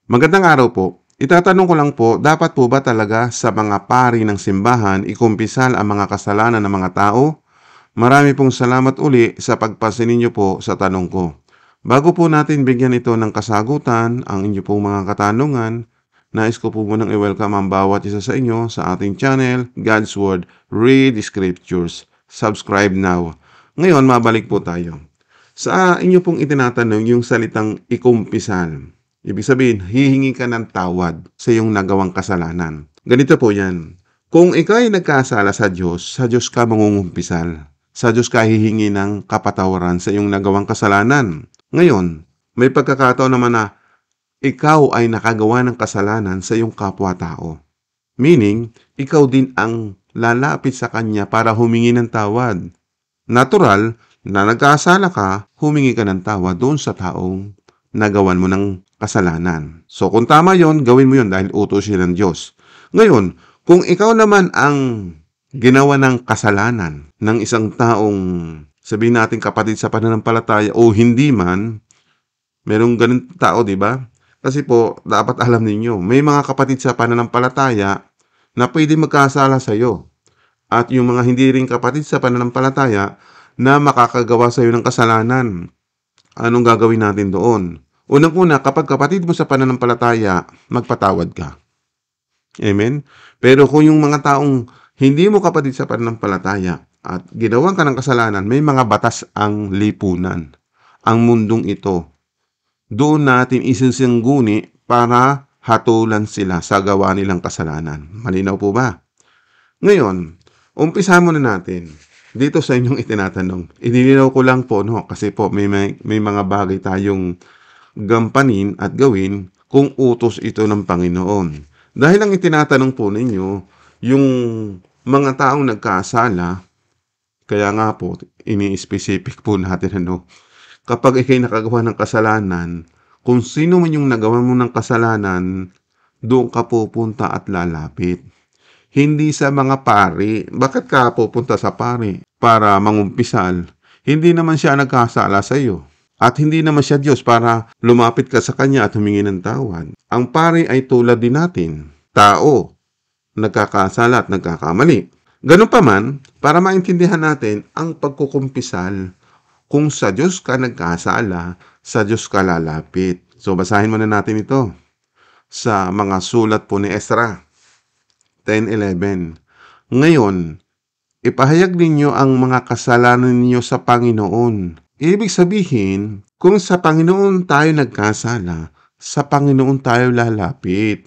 Magandang araw po. Itatanong ko lang po, dapat po ba talaga sa mga pari ng simbahan ikumpisal ang mga kasalanan ng mga tao? Marami pong salamat uli sa pagpasin ninyo po sa tanong ko. Bago po natin bigyan ito ng kasagutan, ang inyo pong mga katanungan, nais ko po munang i-welcome ang bawat isa sa inyo sa ating channel, God's Word, Read Scriptures. Subscribe now. Ngayon, mabalik po tayo. Sa inyo pong itinatanong yung salitang ikumpisal. Ibig sabihin, hihingi ka ng tawad sa iyong nagawang kasalanan. Ganito po yan. Kung ikaw ay nagkasala sa Diyos ka mangungumpisal. Sa Diyos ka hihingi ng kapatawaran sa iyong nagawang kasalanan. Ngayon, may pagkakataon naman na ikaw ay nakagawa ng kasalanan sa iyong kapwa-tao. Meaning, ikaw din ang lalapit sa Kanya para humingi ng tawad. Natural na nagkasala ka, humingi ka ng tawad doon sa taong nagawan mo ng kasalanan. So kung tama yon, gawin mo yon dahil utos yun ng Diyos. Ngayon, kung ikaw naman ang ginawa ng kasalanan ng isang taong sabihin natin kapatid sa pananampalataya o hindi man, merong ganun tao, di ba? Kasi po, dapat alam ninyo, may mga kapatid sa pananampalataya na pwede magkasala sa iyo. At yung mga hindi rin kapatid sa pananampalataya na makakagawa sa iyo ng kasalanan. Anong gagawin natin doon? Unang-una, kapag kapatid mo sa pananampalataya, magpatawad ka. Amen? Pero kung yung mga taong hindi mo kapatid sa pananampalataya at ginawan ka ng kasalanan, may mga batas ang lipunan, ang mundong ito. Doon natin isisingguni para hatulan sila sa gawa nilang kasalanan. Malinaw po ba? Ngayon, umpisa muna natin. Dito sa inyong itinatanong. Inilinaw ko lang po, no? Kasi po may mga bagay tayong gampanin at gawin kung utos ito ng Panginoon. Dahil ang itinatanong po ninyo, yung mga taong nagkasala, kaya nga po, ini-specific po natin, ano, kapag ikay nakagawa ng kasalanan, kung sino man yung nagawa mo ng kasalanan, doon ka pupunta at lalapit. Hindi sa mga pari. Bakit ka pupunta sa pari? Para mangumpisal. Hindi naman siya nagkasala sa iyo. At hindi naman siya Diyos para lumapit ka sa Kanya at humingi ng tawad. Ang pari ay tulad din natin. Tao. Nagkakasala at nagkakamali. Ganun pa man, para maintindihan natin ang pagkukumpisal. Kung sa Diyos ka nagkasala, sa Diyos ka lalapit. So basahin muna natin ito. Sa mga sulat po ni Ezra. 10:11. Ngayon, ipahayag ninyo ang mga kasalanan ninyo sa Panginoon. Ibig sabihin, kung sa Panginoon tayo nagkasala, sa Panginoon tayo lalapit.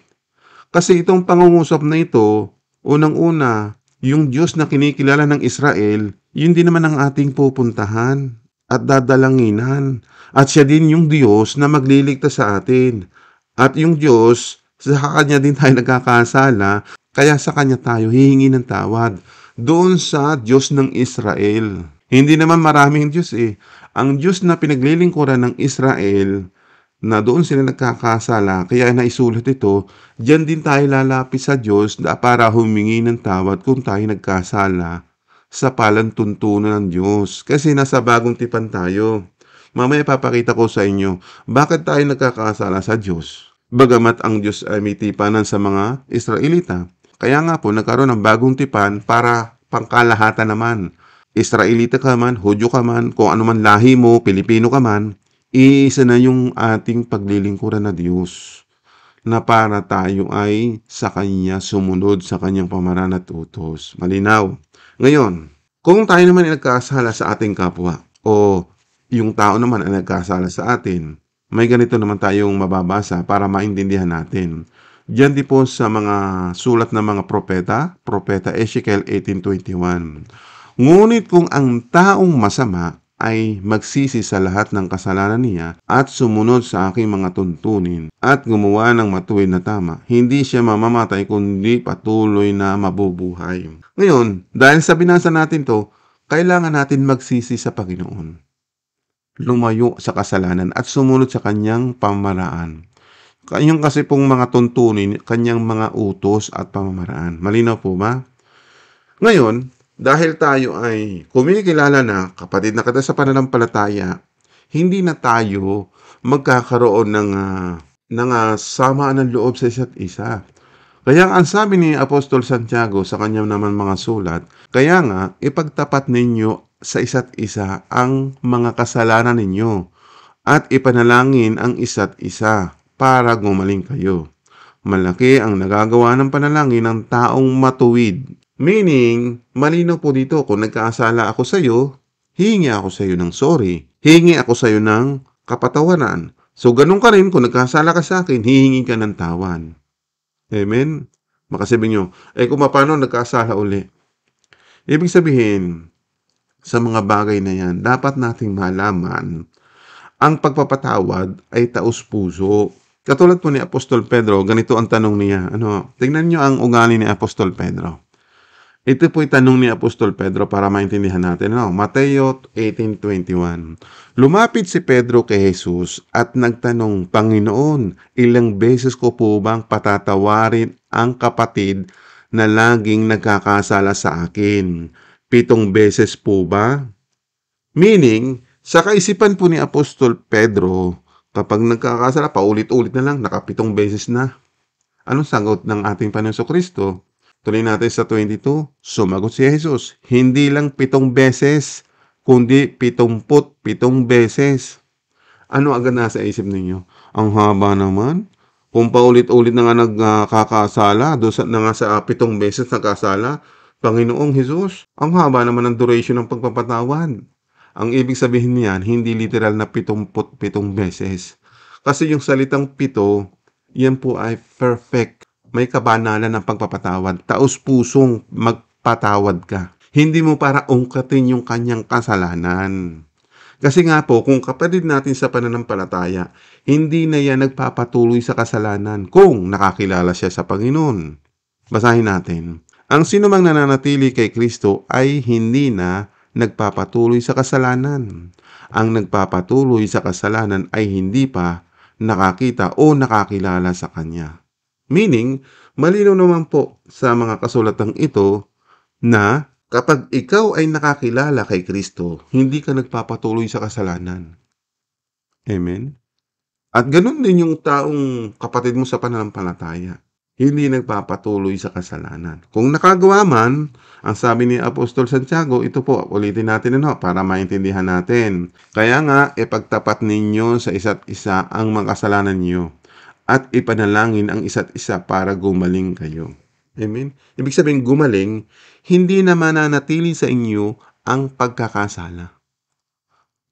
Kasi itong pangungusap na ito, unang-una, yung Diyos na kinikilala ng Israel, yun din naman ang ating pupuntahan at dadalanginan. At siya din yung Diyos na magliligtas sa atin. At yung Diyos, sa Kanya din tayo nagkakasala, kaya sa Kanya tayo hihingi ng tawad. Doon sa Diyos ng Israel. Hindi naman maraming Diyos eh. Ang Diyos na pinaglilingkuran ng Israel, na doon sila nagkakasala, kaya naisulat ito, diyan din tayo lalapit sa Diyos para humingi ng tawad kung tayo nagkasala sa palantuntunan ng Diyos. Kasi nasa bagong tipan tayo. Mamaya papakita ko sa inyo, bakit tayo nagkakasala sa Diyos? Bagamat ang Diyos ay may tipanan sa mga Israelita. Kaya nga po, nagkaroon ng bagong tipan para pangkalahatan naman. Israelita ka man, Hudyo ka man, kung ano man lahi mo, Pilipino ka man, iisa na yung ating paglilingkuran na Diyos na para tayo ay sa Kanya sumunod sa Kanyang pamaraan at utos. Malinaw. Ngayon, kung tayo naman ay nagkasala sa ating kapwa o yung tao naman ay nagkasala sa atin, may ganito naman tayong mababasa para maintindihan natin. Diyan din po sa mga sulat ng mga propeta Ezekiel 18:21. Ngunit kung ang taong masama ay magsisi sa lahat ng kasalanan niya at sumunod sa aking mga tuntunin at gumawa ng matuwid na tama, hindi siya mamamatay kundi patuloy na mabubuhay. Ngayon, dahil sa binasa natin to, kailangan natin magsisi sa Panginoon. Lumayo sa kasalanan at sumunod sa Kanyang pamaraan. Kanyang kasi pong mga tuntunin, Kanyang mga utos at pamamaraan. Malinaw po ba? Ngayon, dahil tayo ay kumikilala na kapatid na kita sa pananampalataya, hindi na tayo magkakaroon ng nangasamaan ng loob sa isa't isa. Kaya ang sabi ni Apostol Santiago sa kanyang naman mga sulat, kaya nga ipagtapat ninyo sa isa't isa ang mga kasalanan ninyo at ipanalangin ang isa't isa para gumaling kayo. Malaki ang nagagawa ng panalangin ng taong matuwid. Meaning, malinaw po dito, kung nagkasala ako sa iyo, hingi ako sa iyo ng sorry. Hingi ako sa iyo ng kapatawaran. So, ganun ka rin, kung nagkasala ka sa akin, hihingi ka ng tawan. Amen? Makasabi nyo, kung paano nagkasala uli? Ibig sabihin, sa mga bagay na yan, dapat nating malaman, ang pagpapatawad ay taos-puso. Katulad po ni Apostol Pedro, ganito ang tanong niya. Tingnan nyo ang ugali ni Apostol Pedro. Ito po'y tanong ni Apostol Pedro para maintindihan natin. Mateo 18:21. Lumapit si Pedro kay Jesus at nagtanong, Panginoon, ilang beses ko po bang patatawarin ang kapatid na laging nagkakasala sa akin? 7 beses po ba? Meaning, sa kaisipan po ni Apostol Pedro, kapag nagkakasala, paulit-ulit na lang, 7 beses na. Anong sagot ng ating Panginoon Kristo? Tuloy natin sa 22, sumagot si Jesus, hindi lang 7 beses, kundi 77 beses. Ano agad nasa isip ninyo? Ang haba naman. Kung paulit-ulit na nga nagkakasala, na nga sa 7 beses nagkasala, Panginoong Jesus, ang haba naman ng duration ng pagpapatawad. Ang ibig sabihin niyan, hindi literal na 77 beses. Kasi yung salitang 7, yan po ay perfect. May kabanalan ng pagpapatawad. Taos-pusong magpatawad ka. Hindi mo para ungkatin yung kanyang kasalanan. Kasi nga po, kung kapatid natin sa pananampalataya, hindi na yan nagpapatuloy sa kasalanan kung nakakilala siya sa Panginoon. Basahin natin. Ang sinumang nananatili kay Kristo ay hindi na nagpapatuloy sa kasalanan. Ang nagpapatuloy sa kasalanan ay hindi pa nakakita o nakakilala sa Kanya. Meaning, malinaw naman po sa mga kasulatang ito na kapag ikaw ay nakakilala kay Kristo, hindi ka nagpapatuloy sa kasalanan. Amen? At ganun din yung taong kapatid mo sa pananampalataya. Hindi nagpapatuloy sa kasalanan. Kung nakagawa man, ang sabi ni Apostol Santiago, ito po, ulitin natin para maintindihan natin. Kaya nga, ipagtapat ninyo sa isa't isa ang mga kasalanan niyo at ipanalangin ang isa't isa para gumaling kayo. Amen? Ibig sabihin, gumaling, hindi na mananatili sa inyo ang pagkakasala.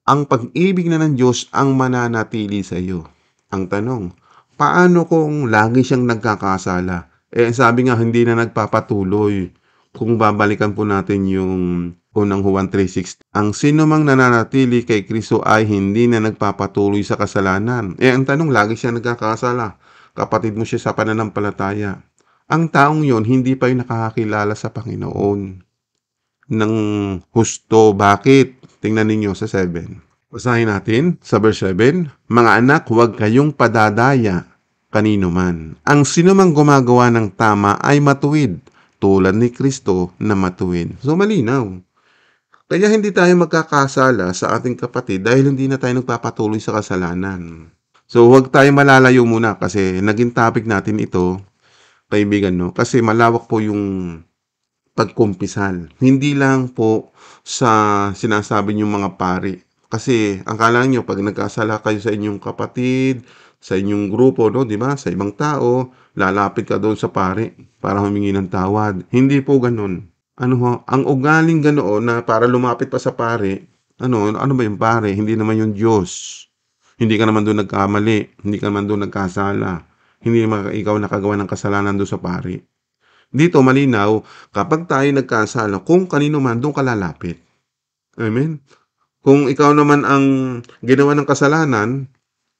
Ang pag-ibig na ng Diyos ang mananatili sa iyo. Ang tanong, paano kung lagi siyang nagkakasala? Sabi nga, hindi na nagpapatuloy. Kung babalikan po natin yung unang Juan 3:16, ang sinumang nananatili kay Kristo ay hindi na nagpapatuloy sa kasalanan. Ang tanong, lagi siya nagkakasala. Kapatid mo siya sa pananampalataya. Ang taong yon hindi pa yung nakakakilala sa Panginoon ng husto. Bakit? Tingnan ninyo sa 7. Basahin natin sa verse 7. Mga anak, huwag kayong padadaya kanino man. Ang sinumang gumagawa ng tama ay matuwid, tulad ni Kristo na matuwid. So malinaw. Kaya hindi tayo magkakasala sa ating kapatid dahil hindi na tayo nagpapatuloy sa kasalanan. So huwag tayo malalayo muna kasi naging topic natin ito, kaibigan, kasi malawak po yung pagkumpisal. Hindi lang po sa sinasabi niyong mga pari. Kasi ang kala nyo, pag nagkasala kayo sa inyong kapatid, sa inyong grupo, di ba? Sa ibang tao, lalapit ka doon sa pari para humingi ng tawad. Hindi po ganun. Ang ugaling ganoon na para lumapit pa sa pare, ano ba yung pare? Hindi naman yung Diyos. Hindi ka naman doon nagkamali, hindi ka naman doon nagkasala. Hindi naman ikaw nakagawa ng kasalanan doon sa pare. Dito malinaw, kapag tayo nagkasala, kung kanino man doon ka lalapit. Amen? Kung ikaw naman ang ginawa ng kasalanan,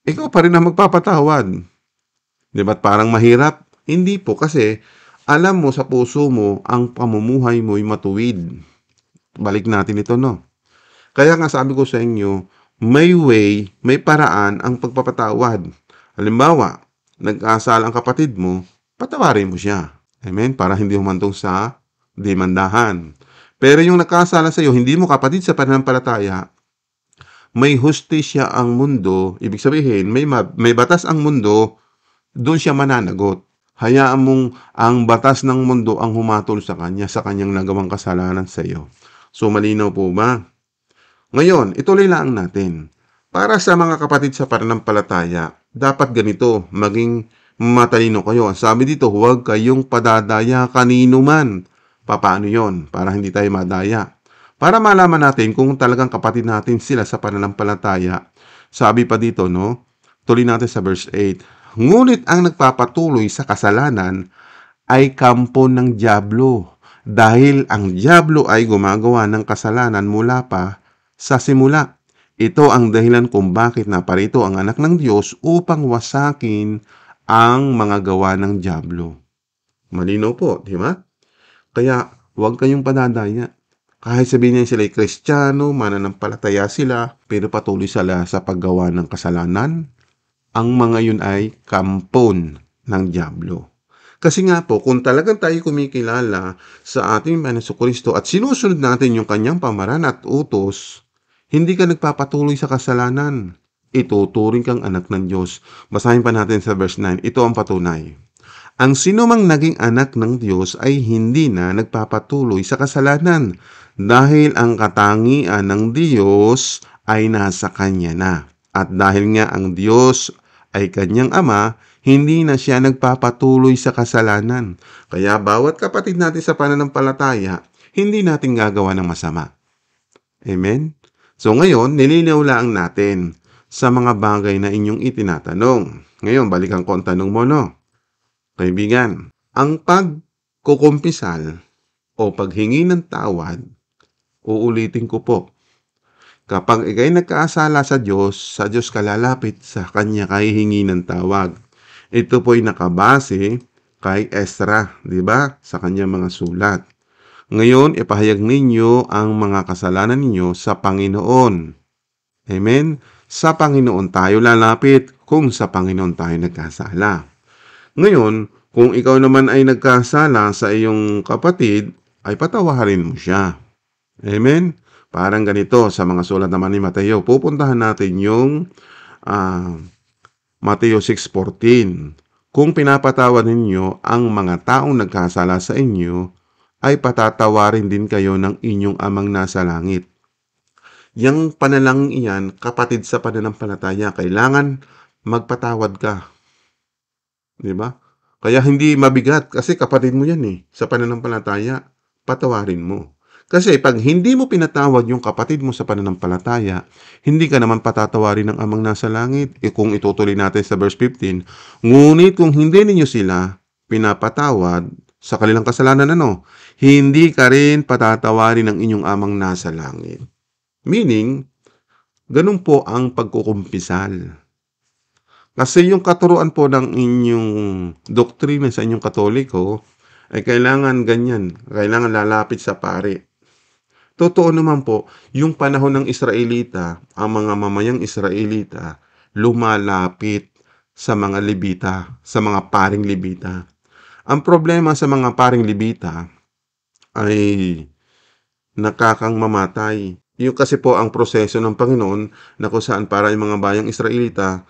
ikaw pa rin ang magpapatawad. Di ba? Parang mahirap? Hindi po, kasi alam mo sa puso mo, ang pamumuhay mo'y matuwid. Balik natin ito, Kaya nga sabi ko sa inyo, may way, may paraan ang pagpapatawad. Halimbawa, nag-asala ang kapatid mo, patawarin mo siya. Amen? Para hindi humantong sa demandahan. Pero yung nagkasala sa iyo, hindi mo kapatid sa pananampalataya, may hustisya ang mundo. Ibig sabihin, may batas ang mundo, doon siya mananagot. Hayaan mong ang batas ng mundo ang humatol sa kanya sa kanyang nagawang kasalanan sa iyo. So malinaw po ba? Ngayon, ituloy lang natin. Para sa mga kapatid sa pananampalataya, dapat ganito, maging matalino kayo. Sabi dito, huwag kayong padadaya kanino man. Paano yon? Para hindi tayo madaya. Para malaman natin kung talagang kapatid natin sila sa pananampalataya. Sabi pa dito, no? Tuloy natin sa verse 8. Ngunit ang nagpapatuloy sa kasalanan ay kampo ng dyablo. Dahil ang dyablo ay gumagawa ng kasalanan mula pa sa simula. Ito ang dahilan kung bakit naparito ang anak ng Diyos upang wasakin ang mga gawa ng dyablo. Malinaw po, di ba? Kaya huwag kayong padadaya. Kahit sabihin niya sila ay Kristiyano, mananampalataya sila, pero patuloy sila sa paggawa ng kasalanan, ang mga yun ay kampon ng dyablo. Kasi nga po, kung talagang tayo kumikilala sa ating Panginoong Kristo at sinusunod natin yung kanyang pamaran at utos, hindi ka nagpapatuloy sa kasalanan. Ituturing kang anak ng Diyos. Basahin pa natin sa verse 9. Ito ang patunay. Ang sinumang naging anak ng Diyos ay hindi na nagpapatuloy sa kasalanan dahil ang katangian ng Diyos ay nasa kanya na. At dahil nga ang Diyos ay kanyang ama, hindi na siya nagpapatuloy sa kasalanan. Kaya bawat kapatid natin sa pananampalataya, hindi natin gagawa ng masama. Amen? So ngayon, nilinaw lang natin sa mga bagay na inyong itinatanong. Ngayon, balikan ko ang tanong mo, no? Kaibigan, ang pagkukumpisal o paghingi ng tawad, uulitin ko po, kapag ikay nagkaasala sa Diyos ka lalapit sa Kanya kay hingi ng tawag. Ito po'y nakabase kay Ezra, di ba? Sa kanyang mga sulat. Ngayon, ipahayag ninyo ang mga kasalanan ninyo sa Panginoon. Amen? Sa Panginoon tayo lalapit kung sa Panginoon tayo nagkasala. Ngayon, kung ikaw naman ay nagkasala sa iyong kapatid, ay patawarin mo siya. Amen? Parang ganito sa mga sulat naman ni Mateo. Pupuntahan natin yung Mateo 6:14. Kung pinapatawad ninyo ang mga taong nagkasala sa inyo, ay patatawarin din kayo ng inyong amang nasa langit. Yang panalangin iyan, kapatid sa pananampalataya, kailangan magpatawad ka. Diba? Kaya hindi mabigat kasi kapatid mo yan sa pananampalataya, patawarin mo. Kasi pag hindi mo pinatawad yung kapatid mo sa pananampalataya, hindi ka naman patatawarin ng amang nasa langit. Kung itutuloy natin sa verse 15, ngunit kung hindi ninyo sila pinapatawad sa kanilang kasalanan, hindi ka rin patatawarin ng inyong amang nasa langit. Meaning, ganun po ang pagkukumpisal. Kasi yung katuruan po ng inyong doktrina sa inyong Katoliko ay kailangan ganyan, kailangan lalapit sa pari. Totoo naman po, yung panahon ng Israelita, ang mga mamayang Israelita, lumalapit sa mga Levita, sa mga paring Levita. Ang problema sa mga paring Levita ay nakakang mamatay. Yung kasi po ang proseso ng Panginoon na kung saan para yung mga bayang Israelita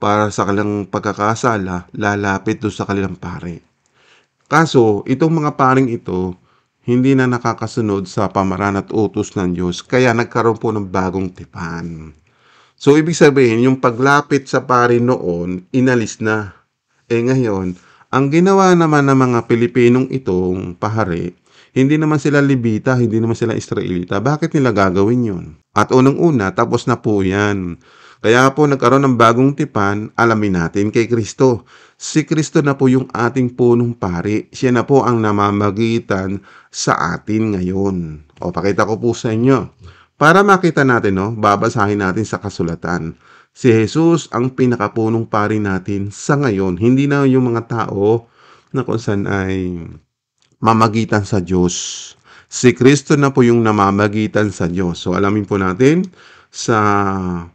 para sa kanilang pagkakasala, lalapit doon sa kanilang pari. Kaso, itong mga paring ito, hindi na nakakasunod sa pamaran at utos ng Diyos, kaya nagkaroon po ng bagong tipan. So, ibig sabihin, yung paglapit sa pari noon, inalis na. Ngayon, ang ginawa naman ng mga Pilipinong itong pahari, hindi naman sila Levita, hindi naman sila Israelita. Bakit nila gagawin yun? At unang-una, tapos na po yan. Kaya po nagkaroon ng bagong tipan, alamin natin kay Kristo. Si Kristo na po yung ating punong pari. Siya na po ang namamagitan sa atin ngayon. O, pakita ko po sa inyo. Para makita natin, babasahin natin sa kasulatan. Si Jesus ang pinakapunong pari natin sa ngayon. Hindi na yung mga tao na kung saan ay mamagitan sa Diyos. Si Kristo na po yung namamagitan sa Diyos. So, alamin po natin sa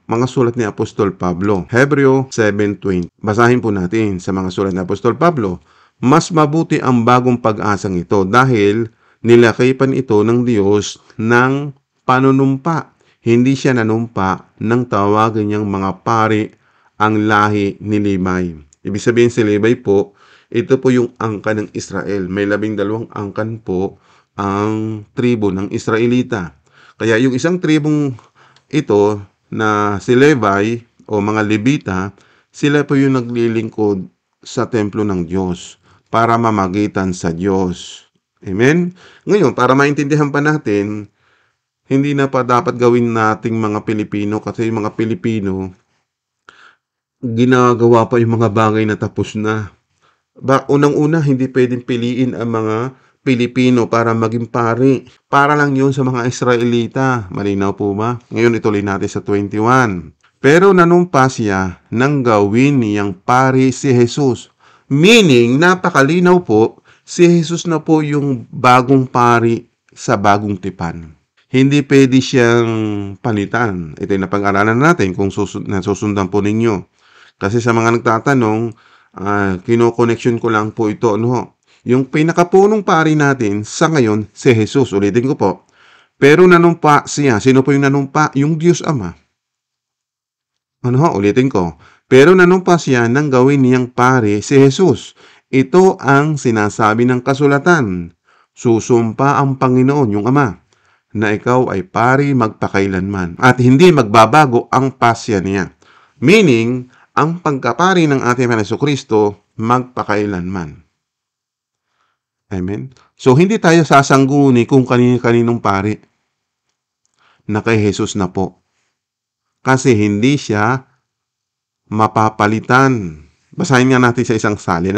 mga sulat ni Apostol Pablo. Hebreo 7:20. Basahin po natin sa mga sulat ni Apostol Pablo. Mas mabuti ang bagong pag-asang ito dahil nilakipan ito ng Diyos ng panunumpa. Hindi siya nanumpa ng tawagin niyang mga pari ang lahi ni Levi. Ibig sabihin si Levi po, ito po yung angkan ng Israel. May 12 angkan po ang tribo ng Israelita. Kaya yung isang tribong ito na si Levi o mga Levita, sila po yung naglilingkod sa templo ng Diyos para mamagitan sa Diyos. Amen? Ngayon, para maintindihan pa natin, hindi na pa dapat gawin nating mga Pilipino kasi yung mga Pilipino, ginagawa pa yung mga bagay na tapos na. Unang-una, hindi pwedeng piliin ang mga Pilipino para maging pari. Para lang yun sa mga Israelita. Malinaw po ba? Ngayon ituloy natin sa 21. Pero nanumpa siya nang gawin niyang pari si Jesus. Meaning, napakalinaw po, si Jesus na po yung bagong pari sa bagong tipan. Hindi pwede siyang palitan. Ito yung napag-aralan natin kung nasusundan po ninyo. Kasi sa mga nagtatanong, kino-connection ko lang po ito. Ano? Yung pinakapunong pari natin sa ngayon, si Jesus. Ulitin ko po. Pero nanumpa siya. Sino po yung nanumpa? Yung Diyos Ama. Ulitin ko. Pero nanumpa siya nang gawin niyang pari si Jesus. Ito ang sinasabi ng kasulatan. Susumpa ang Panginoon, yung Ama, na ikaw ay pari magpakailanman at hindi magbabago ang pasya niya. Meaning, ang pagkapari ng ating Jesucristo magpakailanman. Amen? So, hindi tayo sasangguni kung kaninong pari na kay Jesus na po. Kasi hindi siya mapapalitan. Basahin nga natin sa isang salin,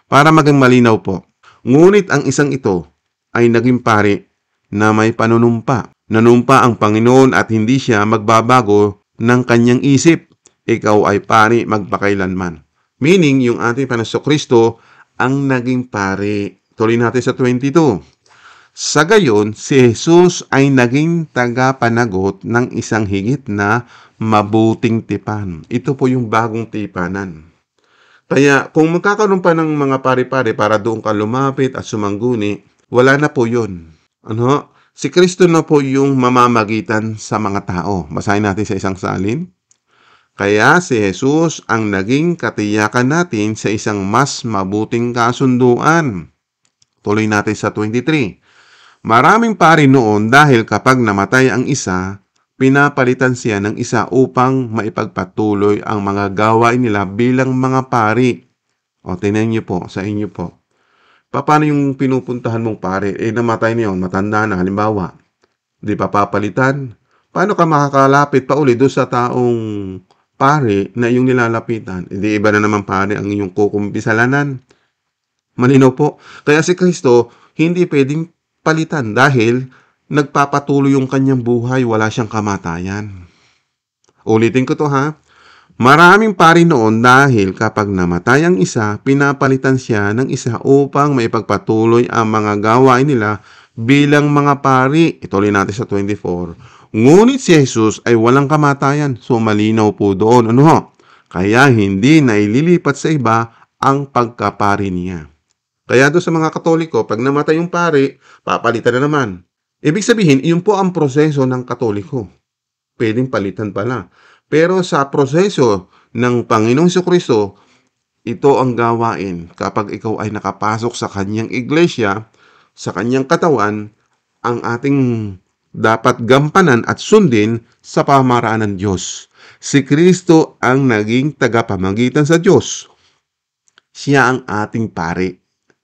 para maging malinaw po. Ngunit ang isang ito ay naging pari na may panunumpa. Nanumpa ang Panginoon at hindi siya magbabago ng kanyang isip. Ikaw ay pari magpakailanman. Meaning, yung ating Jesucristo ang naging pari. Tuloy natin sa 22. Sa gayon, si Jesus ay naging tagapanagot ng isang higit na mabuting tipan. Ito po yung bagong tipanan. Kaya kung magkakaroon pa ng mga pari-pari para doon ka lumapit at sumangguni, wala na po yun. Si Kristo na po yung mamamagitan sa mga tao. Basahin natin sa isang salin. Kaya si Jesus ang naging katiyakan natin sa isang mas mabuting kasunduan. Tuloy natin sa 23. Maraming pari noon dahil kapag namatay ang isa, pinapalitan siya ng isa upang maipagpatuloy ang mga gawain nila bilang mga pari. Tingnan niyo po, sa inyo po. Paano yung pinupuntahan mong pari? Namatay na yun, matanda na, halimbawa. Di pa papalitan? Paano ka makakalapit pa uli doon sa taong pari na iyong nilalapitan? Hindi iba na naman pari ang iyong kukumpisalanan. Malinaw po. Kaya si Kristo, hindi pwedeng palitan dahil nagpapatuloy yung kanyang buhay, wala siyang kamatayan. Ulitin ko to ha. Maraming pari noon dahil kapag namatay ang isa, pinapalitan siya ng isa upang maipagpatuloy ang mga gawain nila bilang mga pari. Ituloy natin sa 24. Ngunit si Jesus ay walang kamatayan, so malinaw po doon. Kaya hindi naililipat sa iba ang pagkapari niya. Kaya doon sa mga Katoliko, pag namatay yung pari, papalitan na naman. Ibig sabihin, iyon po ang proseso ng Katoliko. Pwedeng palitan pala. Pero sa proseso ng Panginoong Jesucristo, ito ang gawain. Kapag ikaw ay nakapasok sa kanyang iglesia, sa kanyang katawan, ang ating dapat gampanan at sundin sa pamaraan ng Diyos. Si Kristo ang naging tagapamagitan sa Diyos. Siya ang ating pari.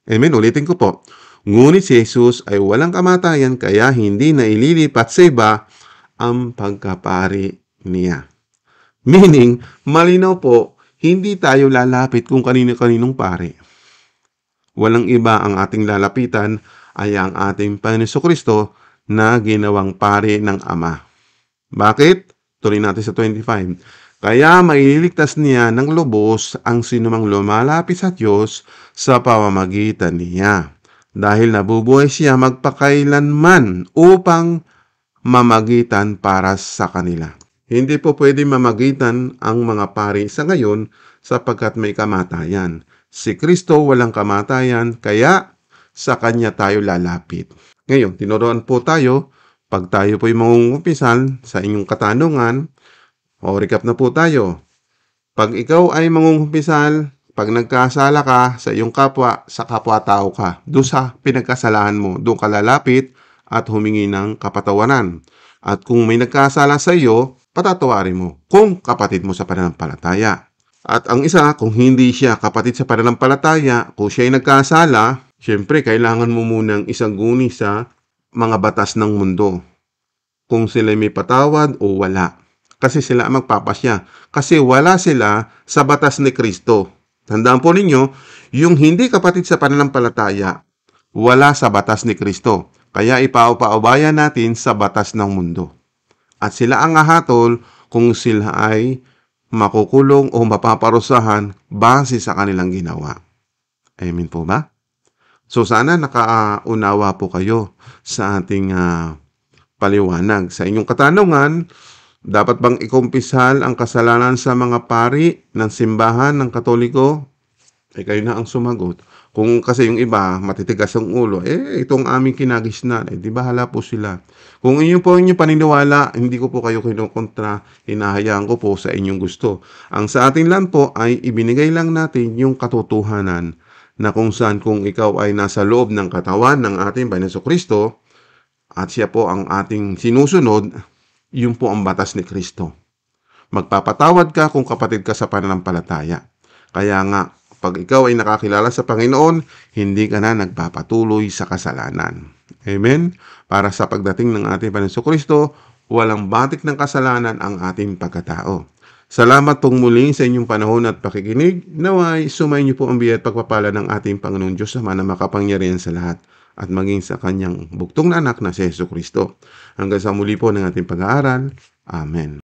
Amen. Ulitin ko po. Ngunit si Jesus ay walang kamatayan kaya hindi na ililipat sa iba ang pagkapari niya. Meaning, malinaw po, hindi tayo lalapit kung kanino-kaninong pari. Walang iba ang ating lalapitan ay ang ating Panginoon Jesucristo na ginawang pari ng Ama. Bakit? Tuloy natin sa 25. Kaya maililigtas niya ng lubos ang sinumang lumalapit sa Diyos sa pamamagitan niya. Dahil nabubuhay siya magpakailanman upang mamagitan para sa kanila. Hindi po pwede mamagitan ang mga pari sa ngayon sapagkat may kamatayan. Si Kristo walang kamatayan, kaya sa Kanya tayo lalapit. Ngayon, tinuruan po tayo, pag tayo po'y mangungumpisal sa inyong katanungan, recap na po tayo. Pag ikaw ay mangungumpisal Pag nagkasala ka sa iyong kapwa, sa kapwa-tao ka. Doon sa pinagkasalahan mo, doon ka lalapit at humingi ng kapatawaran. At kung may nagkasala sa iyo, patatawarin mo kung kapatid mo sa pananampalataya. At ang isa, kung hindi siya kapatid sa pananampalataya, kung siya ay nagkasala, syempre kailangan mo munang isangguni sa mga batas ng mundo. Kung sila may patawad o wala. Kasi sila ang magpapasya. Kasi wala sila sa batas ni Kristo. Tandaan po ninyo, yung hindi kapatid sa pananampalataya, wala sa batas ni Kristo. Kaya ipaupaubaya natin sa batas ng mundo. At sila ang hahatol kung sila ay makukulong o mapaparusahan base sa kanilang ginawa. Amen po ba? So sana nakaunawa po kayo sa ating paliwanag. Sa inyong katanungan, dapat bang ikumpisal ang kasalanan sa mga pari ng simbahan ng Katoliko? Kayo na ang sumagot. Kung kasi yung iba, matitigas ang ulo, itong aming kinagisnan, di bahala po sila. Kung inyo po inyong paniniwala, hindi ko po kayo kinukontra, hinahayaan ko po sa inyong gusto. Ang sa atin lang po ay ibinigay lang natin yung katotohanan na kung saan kung ikaw ay nasa loob ng katawan ng ating Panginoon Kristo at siya po ang ating sinusunod, yun po ang batas ni Kristo. Magpapatawad ka kung kapatid ka sa pananampalataya. Kaya nga, pag ikaw ay nakakilala sa Panginoon, hindi ka na nagpapatuloy sa kasalanan. Amen? Para sa pagdating ng ating Panginoon Kristo, walang batik ng kasalanan ang ating pagkatao. Salamat pong muli sa inyong panahon at pakikinig. Naway, sumayin niyo po ang biyaya at pagpapala ng ating Panginoon Diyos Ama na makapangyarihan sa lahat at maging sa kanyang buktong na anak na si Jesucristo. Hanggang sa muli po ng ating pag-aaral. Amen.